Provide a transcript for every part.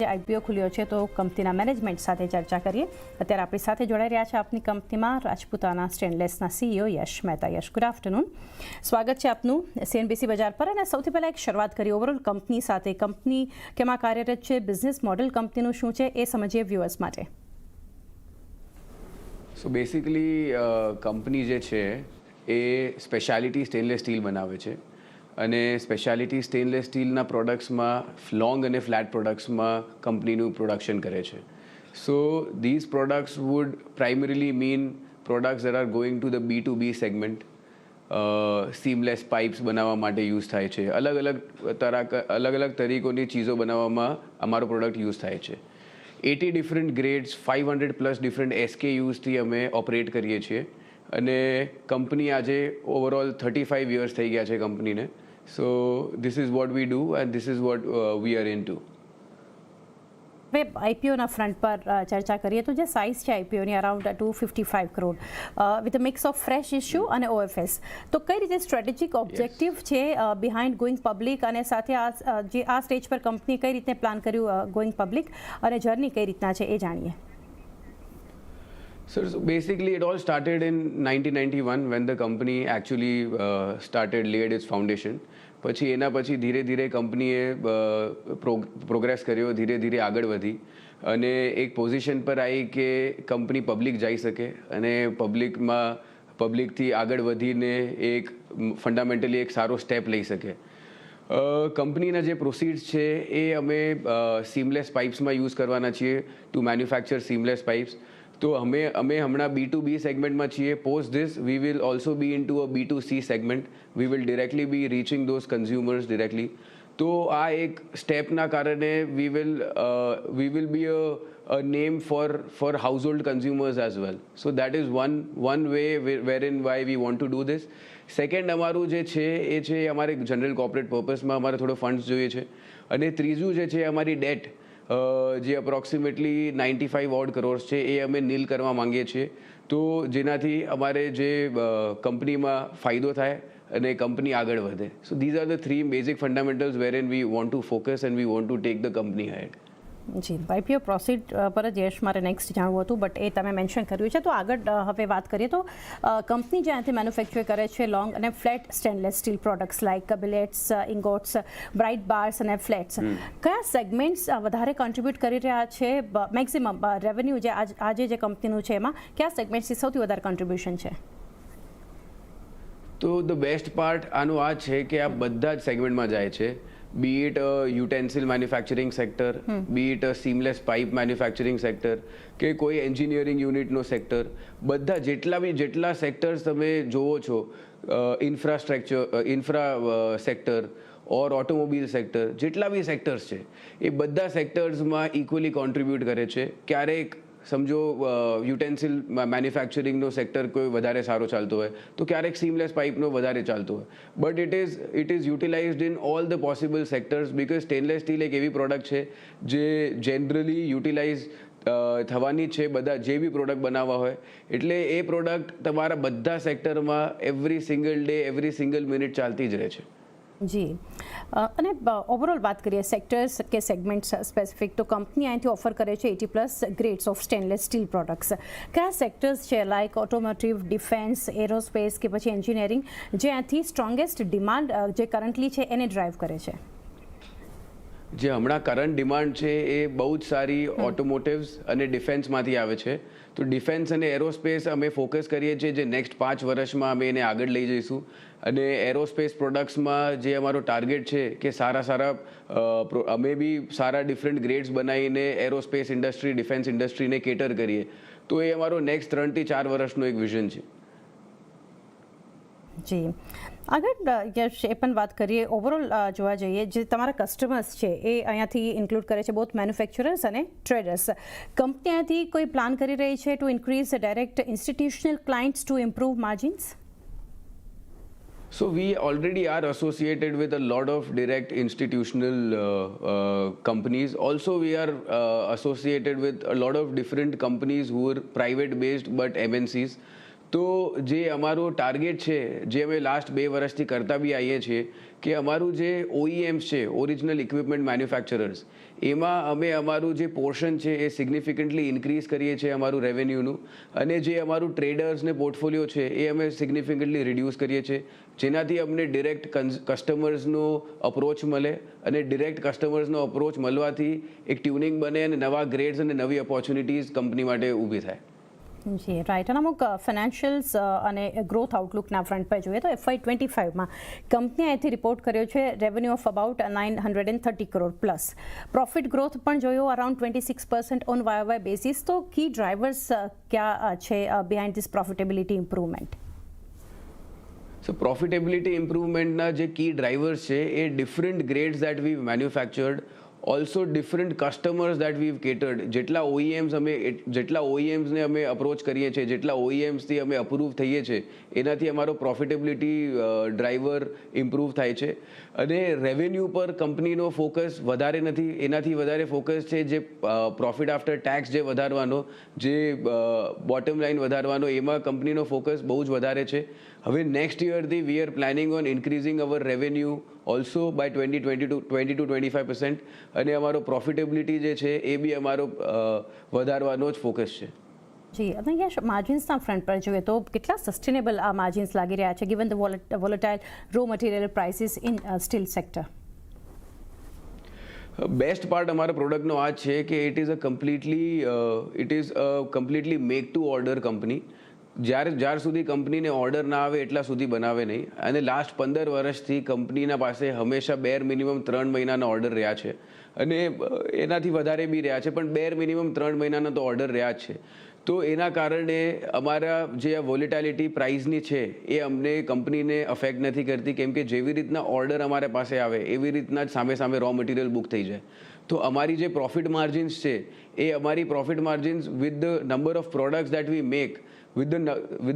IPO ખુલ્યો છે તો કંપનીના મેનેજમેન્ટ સાથે ચર્ચા કરીએ. અત્યારે આપણી સાથે જોડાઈ રહ્યા છે આપની કંપનીમાં રાજપૂતાના સ્ટેનલેસના સીઈઓ યશ મહેતા. યશ, ગુડ આફ્ટરનૂન. સ્વાગત છે આપનું સીએનબીસી બજાર પર. અને સૌથી પહેલાં એક શરૂઆત કરીએ ઓવરઓલ કંપની સાથે. કંપની કેમાં કાર્યરત છે, બિઝનેસ મોડેલ કંપનીનું શું છે એ સમજીએ વ્યુઅર્સ માટે. સો બેસિકલી કંપની જે છે એ સ્પેશિયાલિટી સ્ટેનલેસ સ્ટીલ બનાવે છે અને સ્પેશિયાલિટી સ્ટેનલેસ સ્ટીલના પ્રોડક્ટ્સમાં લોંગ અને ફ્લેટ પ્રોડક્ટ્સમાં કંપનીનું પ્રોડક્શન કરે છે. So these products would primarily mean products that are going to the B2B segment. Seamless pipes બનાવવા માટે યુઝ થાય છે. અલગ અલગ તરીકોની ચીજો બનાવવામાં અમારો પ્રોડક્ટ યુઝ થાય છે. 80 ડિફરન્ટ ગ્રેડ્સ, 500+ ડિફરન્ટ SKUsથી અમે ઓપરેટ કરીએ છીએ અને કંપની આજે ઓવરઓલ 35 યર્સ થઈ ગયા છે કંપનીને. So this is what we do and this is what we are into. હવે આઈપીઓના ફ્રન્ટ પર ચર્ચા કરીએ તો જે સાઇઝ છે આઈપીઓની around 255 crore with a mix of fresh issue અને OFS. તો કઈ રીતે સ્ટ્રેટેજિક ઓબ્જેક્ટિવ છે બિહાઇન્ડ ગોઈંગ પબ્લિક, અને સાથે આ સ્ટેજ પર કંપની કઈ રીતે પ્લાન કર્યું ગોઈંગ પબ્લિક, અને જર્ની કઈ રીતના છે એ જાણીએ. So basically it all started in 1991 when the company actually laid its foundation. પછી એના પછી ધીરે ધીરે કંપનીએ પ્રોગ્રેસ કર્યો, ધીરે ધીરે આગળ વધી અને એક પોઝિશન પર આવી કે કંપની પબ્લિક જઈ શકે અને પબ્લિકથી આગળ વધીને એક ફંડામેન્ટલી એક સારો સ્ટેપ લઈ શકે. કંપનીના જે પ્રોસીડ્સ છે એ અમે સીમલેસ પાઇપ્સમાં યુઝ કરવાના છીએ ટુ મેન્યુફેક્ચર સીમલેસ પાઇપ્સ. તો અમે હમણાં B2B સેગમેન્ટમાં છીએ. Post this we will also be into a B2C segment. We will directly be reaching those consumers directly. તો આ એક સ્ટેપના કારણે we will be a name for household consumers as well. So that is one way where why we want to do this. Second અમારું જે છે એ છે અમારે જનરલ કોર્પોરેટ પર્પઝમાં અમારે થોડો ફંડ્સ જોઈએ છે. અને ત્રીજું જે છે અમારી ડેટ જે અપ્રોક્સિમેટલી 95 ઓડ કરોડ છે એ અમે નીલ કરવા માંગીએ છીએ. તો જેનાથી અમારે જે કંપનીમાં ફાયદો થાય અને કંપની આગળ વધે. So these are the 3 basic fundamentals wherein we want to focus and we want to take the company head. જી, આઈપીઓ પ્રોસીડ પર જ યશ મારે નેક્સ્ટ જાણવું હતું, બટ એ તમે મેન્શન કર્યું છે. તો આગળ હવે વાત કરીએ તો કંપની જ્યાંથી મેન્યુફેક્ચર કરે છે લોંગ અને flat stainless steel products like billets, ingots, bright bars અને ફ્લેટ્સ, કયા સેગમેન્ટ્સ વધારે કોન્ટ્રીબ્યુટ કરી રહ્યા છે? મેક્સિમમ રેવન્યુ જે આજે જે કંપનીનું છે એમાં કયા સેગમેન્ટ્સથી સૌથી વધારે કોન્ટ્રીબ્યુશન છે? તો ધ બેસ્ટ પાર્ટ આનું આ છે કે આ બધા જ સેગમેન્ટમાં જાય છે. Be it a utensil manufacturing sector, be it a seamless pipe manufacturing sector, કે કોઈ એન્જિનિયરિંગ યુનિટનો સેક્ટર, બધા જેટલા સેક્ટર્સ તમે જોવો છો, ઇન્ફ્રા સેક્ટર ઓર ઓટોમોબાઈલ સેક્ટર, જેટલા બી સેક્ટર્સ છે એ બધા સેક્ટર્સમાં ઇક્વલી કોન્ટ્રીબ્યુટ કરે છે. ક્યારેક સમજો યુટેન્સિલ મેન્યુફેક્ચરિંગનો સેક્ટર કોઈ વધારે સારો ચાલતો હોય તો ક્યારેક સીમલેસ પાઇપનો વધારે ચાલતો હોય. But it is યુટિલાઇઝડ in all the possible sectors because stainless steel એક એવી પ્રોડક્ટ છે જે જનરલી યુટિલાઇઝ થવાની છે બધા જે બી પ્રોડક્ટ બનાવવા હોય. એટલે એ પ્રોડક્ટ તમારા બધા સેક્ટરમાં every single day, every single minute ચાલતી જ રહે છે. જી, અને ઓવરઓલ વાત કરીએ સેક્ટર્સ કે સેગમેન્ટ્સ સ્પેસિફિક, તો કંપની અહીંથી ઓફર કરે છે 80+ grades of stainless steel products. કયા સેક્ટર્સ છે લાઇક ઓટોમોટિવ, ડિફેન્સ, એરોસ્પેસ કે પછી એન્જિનિયરિંગ જે અહીંથી સ્ટ્રોંગેસ્ટ ડિમાન્ડ જે કરન્ટલી છે એને ડ્રાઈવ કરે છે? જે હમણાં કરંટ ડિમાન્ડ છે એ બહુ જ સારી ઓટોમોટિવ્સ અને ડિફેન્સમાંથી આવે છે. તો ડિફેન્સ અને એરોસ્પેસ અમે ફોકસ કરીએ છીએ, જે નેક્સ્ટ 5 વર્ષમાં અમે એને આગળ લઈ જઈશું. અને એરોસ્પેસ પ્રોડક્ટ્સમાં જે અમારો ટાર્ગેટ છે કે અમે બી સારા ડિફરન્ટ ગ્રેડ્સ બનાવીને એરોસ્પેસ ઇન્ડસ્ટ્રી, ડિફેન્સ ઇન્ડસ્ટ્રીને કેટર કરીએ. તો એ અમારો નેક્સ્ટ 3 થી 4 વર્ષનો એક વિઝન છે. જી, આગળ યશ એ પણ વાત કરીએ ઓવરઓલ જોવા જઈએ જે તમારા કસ્ટમર્સ છે એ અહીંયાથી ઇન્ક્લુડ કરે છે બોથ મેન્યુફેક્ચરર્સ અને ટ્રેડર્સ. કંપની અહીંયાથી કોઈ પ્લાન કરી રહી છે two increase direct institutional clients to improve margins? So we already are associated with a lot of direct institutional companies. Also we are associated with a lot of different companies who are private based but MNCs. તો જે અમારો target છે, જે અમે last 2 વર્ષથી કરતા બી આવીએ છીએ, કે અમારું જે OEMs છે, ઓરિજિનલ ઇક્વિપમેન્ટ મેન્યુફેક્ચરર્સ, એમાં અમે અમારું જે પોર્શન છે એ સિગ્નિફિકન્ટલી ઇન્ક્રીઝ કરીએ છીએ અમારું રેવન્યુનું, અને જે અમારું ટ્રેડર્સ ને પોર્ટફોલિયો છે એ અમે સિગ્નિફિકન્ટલી રિડ્યુસ કરીએ છીએ, જેનાથી અમને ડિરેક્ટ કસ્ટમર્સનો અપ્રોચ મળે, અને ડિરેક્ટ કસ્ટમર્સનો અપ્રોચ મળવાથી એક ટ્યુનિંગ બને અને નવા ગ્રેડ્સ અને નવી ઓપોર્ચ્યુનિટીઝ કંપની માટે ઊભી થાય. જી રાઈટ. અને અમુક ફાઇનાન્શિયલ્સ અને ગ્રોથ આઉટલુકના ફ્રન્ટ પર જોઈએ તો FY25માં કંપનીએ અહીંથી રિપોર્ટ કર્યો છે revenue of about 930 crore plus, profit growth પણ જોયો અરાઉન્ડ 26% ઓન YOY બેસિસ. તો કી ડ્રાઈવર્સ ક્યાં છે behind this profitability improvement? So profitability ઇમ્પ્રુવમેન્ટના જે કી ડ્રાઈવર્સ છે એ different grades that we manufactured, also different customers that we've catered. જેટલા OEMsને અમે અપ્રોચ કરીએ છીએ, જેટલા OEMsથી અમે અપ્રૂવ થઈએ છીએ, એનાથી અમારો પ્રોફિટેબિલિટી ડ્રાઈવર ઇમ્પ્રૂવ થાય છે. અને રેવન્યુ પર કંપનીનો ફોકસ વધારે નથી, એનાથી વધારે ફોકસ છે જે પ્રોફિટ આફ્ટર ટેક્સ જે વધારવાનો, જે બોટમ લાઇન વધારવાનો, એમાં કંપનીનો ફોકસ બહુ જ વધારે છે. હવે નેક્સ્ટ યરથી we are planning on increasing our revenue also by 20-25%, અને અમારો પ્રોફિટેબિલિટી જે છે એ બી અમારો વધારવાનો જ ફોકસ છે. જી, અને યશ માર્જિન્સના ફ્રન્ટ પર જોઈએ તો કેટલા સસ્ટેનેબલ આ માર્જિન્સ લાગી રહ્યા છે given the volatile raw material prices in steel sector? Best part અમારા પ્રોડક્ટનો આ છે કે it is a completely make two order company. જ્યાર સુધી કંપનીને ઓર્ડર ના આવે એટલા સુધી બનાવે નહીં, અને લાસ્ટ 15 વર્ષથી કંપનીના પાસે હંમેશા બેર મિનિમમ 3 મહિનાના ઓર્ડર રહ્યા છે, અને એનાથી વધારે બી રહ્યા છે, પણ બેર મિનિમમ 3 મહિનાના તો ઓર્ડર રહ્યા જ છે. તો એના કારણે અમારા જે આ વોલેટાલિટી પ્રાઇસની છે એ અમને કંપનીને અફેક્ટ નથી કરતી, કેમ કે જેવી રીતના ઓર્ડર અમારા પાસે આવે એવી રીતના જ સામે સામે રો મટીરિયલ બુક થઈ જાય. તો અમારી જે પ્રોફિટ માર્જિન્સ છે એ અમારી profit margins with the number of products that we make, with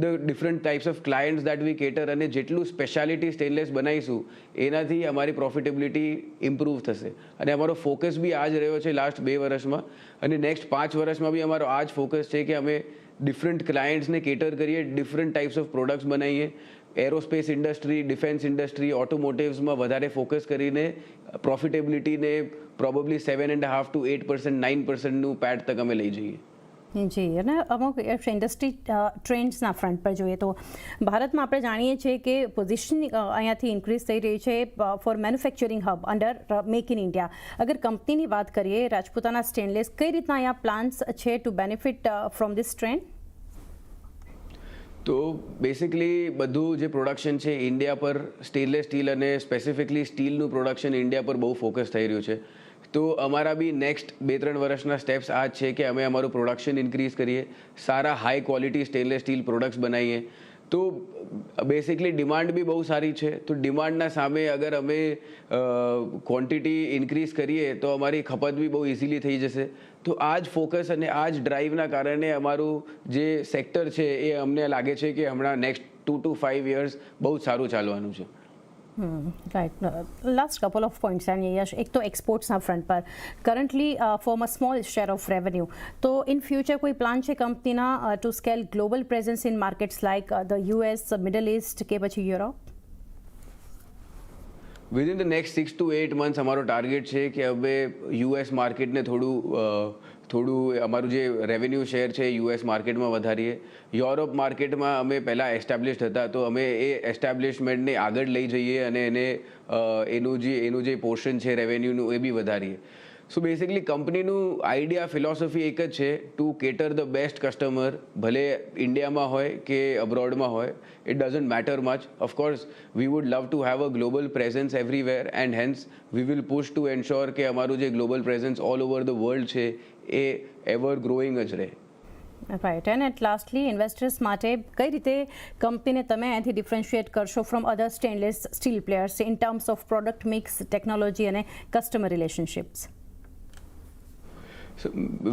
the different types of clients that we cater, અને જેટલું સ્પેશિયાલિટી સ્ટેનલેસ બનાવીશું એનાથી અમારી પ્રોફિટેબિલિટી ઇમ્પ્રૂવ થશે. અને અમારો ફોકસ બી આ જ રહ્યો છે લાસ્ટ 2 વર્ષમાં, અને નેક્સ્ટ 5 વર્ષમાં બી અમારો આ જ ફોકસ છે કે અમે ડિફરન્ટ ક્લાયન્ટ્સને કેટર કરીએ, ડિફરન્ટ ટાઈપ્સ ઓફ પ્રોડક્ટ્સ બનાવીએ. એરોસ્પેસ ઇન્ડસ્ટ્રી, ડિફેન્સ ઇન્ડસ્ટ્રી, ઓટોમોટિવ્સમાં વધારે ફોકસ કરીને પ્રોફિટેબિલિટીને પ્રોબેબલી 7.5 to 8%, 9%નું પેટ તક અમે લઈ જઈએ. જી, અને અમુક ઇન્ડસ્ટ્રી ટ્રેન્ડ્સના ફ્રન્ટ પર જોઈએ તો ભારતમાં આપણે જાણીએ છીએ કે પોઝિશન અહીંયાથી ઇન્ક્રીઝ થઈ રહી છે for manufacturing hub under make in India. અગર કંપનીની વાત કરીએ રાજપૂતાના સ્ટેનલેસ, કઈ રીતના અહીંયા પ્લાન્સ છે to benefit from this trend? તો બેસિકલી બધું જે પ્રોડક્શન છે ઇન્ડિયા પર, સ્ટેનલેસ સ્ટીલ અને સ્પેસિફિકલી સ્ટીલનું પ્રોડક્શન ઇન્ડિયા પર બહુ ફોકસ થઈ રહ્યું છે. તો અમારા બી નેક્સ્ટ 2-3 વર્ષના સ્ટેપ્સ આ જ છે કે અમે અમારું પ્રોડક્શન ઇન્ક્રીઝ કરીએ, સારા high quality stainless steel products બનાવીએ. તો બેસિકલી ડિમાન્ડ બી બહુ સારી છે, તો ડિમાન્ડના સામે અગર અમે ક્વોન્ટિટી ઇન્ક્રીઝ કરીએ તો અમારી ખપત બી બહુ ઇઝીલી થઈ જશે. તો આ જ ફોકસ અને આ જ ડ્રાઈવના કારણે અમારું જે સેક્ટર છે એ અમને લાગે છે કે હમણાં નેક્સ્ટ 2 to 5 years બહુ જ સારું ચાલવાનું છે. Right. Last couple of points and Yash, એક તો એક્સપોર્ટ્સના ફ્રન્ટ પર currently form a small share of revenue, તો ઇન ફ્યુચર કોઈ પ્લાન છે કંપનીના to scale global presence in markets like the US, middle east કે પછી Europe? Within the next 6 to 8 months અમારો ટાર્ગેટ છે કે હવે US માર્કેટને થોડું અમારું જે રેવન્યુ શેર છે US માર્કેટમાં વધારીએ. યુરોપ માર્કેટમાં અમે પહેલાં એસ્ટાબ્લિશ્ડ હતા, તો અમે એ એસ્ટાબ્લિશમેન્ટને આગળ લઈ જઈએ અને એનું જે પોર્શન છે રેવન્યુનું એ બી વધારીએ. સો બેસિકલી કંપનીનું આઈડિયા, ફિલોસોફી એક જ છે, to cater the best customer, ભલે ઇન્ડિયામાં હોય કે અબ્રોડમાં હોય, it doesn't matter much. Of course we would love to have a global presence everywhere, and hence we will push to ensure કે અમારું જે global presence all over the world છે એ એવર ગ્રોઈંગ જ રહે. Right. And at lastly investors માટે કઈ રીતે કંપનીને તમે અહીંયાથી ડિફરન્શિએટ કરશો from other stainless steel players in terms of product mix, technology અને customer relationships?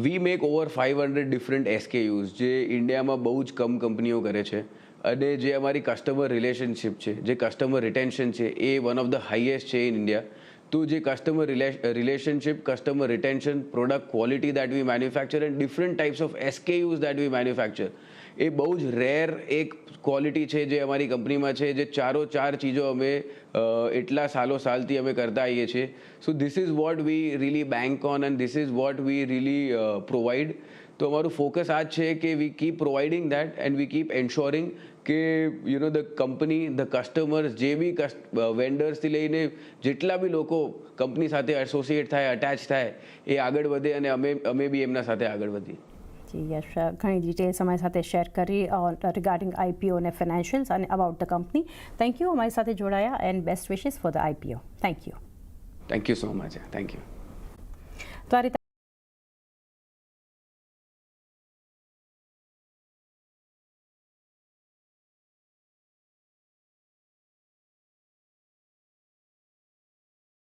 We make over 500 different SKUs, જે ઇન્ડિયામાં બહુ જ કમ કંપનીઓ કરે છે, અને જે અમારી કસ્ટમર રિલેશનશિપ છે, જે કસ્ટમર રિટેન્શન છે એ વન ઓફ ધ હાઈએસ્ટ છે ઇન ઇન્ડિયા. તો જે customer relationship, customer retention, product quality that we manufacture, and different types of SKUs that we manufacture, એ બહુ જ રેર એક ક્વોલિટી છે જે અમારી કંપનીમાં છે, જે ચાર ચીજો અમે એટલા સાલથી અમે કરતા આવીએ છીએ. સો this is what V really bank on and this is what V really provide. તો અમારું ફોકસ આ જ છે કે વી keep providing that and we keep એન્શ્યોરિંગ કે ધ કંપની, ધ કસ્ટમર્સ, જે બી વેન્ડર્સથી લઈને જેટલા બી લોકો કંપની સાથે એસોસિએટ થાય, અટેચ થાય, એ આગળ વધે અને અમે બી એમના સાથે આગળ વધીએ. જી યશ, ઘણી ડિટેલ્સ અમારી સાથે શેર કરી રિગાર્ડિંગ IPO અને ફાઇનાન્શિયલ્સ અને about the company. Thank you અમારી સાથે જોડાયા and best wishes for the IPO. Thank you. Thank you so much. Thank you. તો આ રીતે